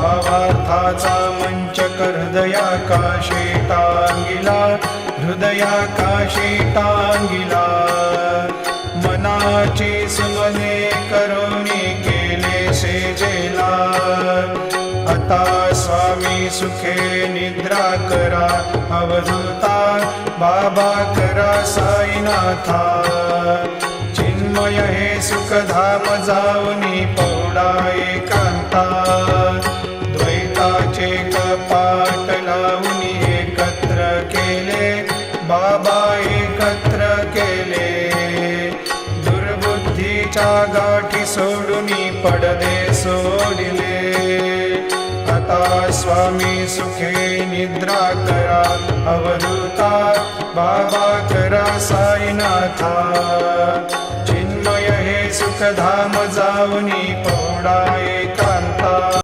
भावार्थाचा मंचक हृदयाकाशी टांगिला, हृदयाकाशी टांगिला. मनाची सुमने करोनी केले सेजेला. आता स्वामी सुखे निद्रा करा अवधूता, बाबा करा साईनाथा. चिन्मय हे सुखधाम जाऊनी पौडा एकांता. द्वैताचे कपाट लावूनी एकत्र केले, बाबा एकत्र केले. दुर्बुद्धीच्या गाठी सोडूनी पडदे सोडिले. आता स्वामी सुखे निद्रा करा अवधूता, बाबा करा साईनाथा. चिन्मय हे सुखधाम जाऊनी पौडा एकांता.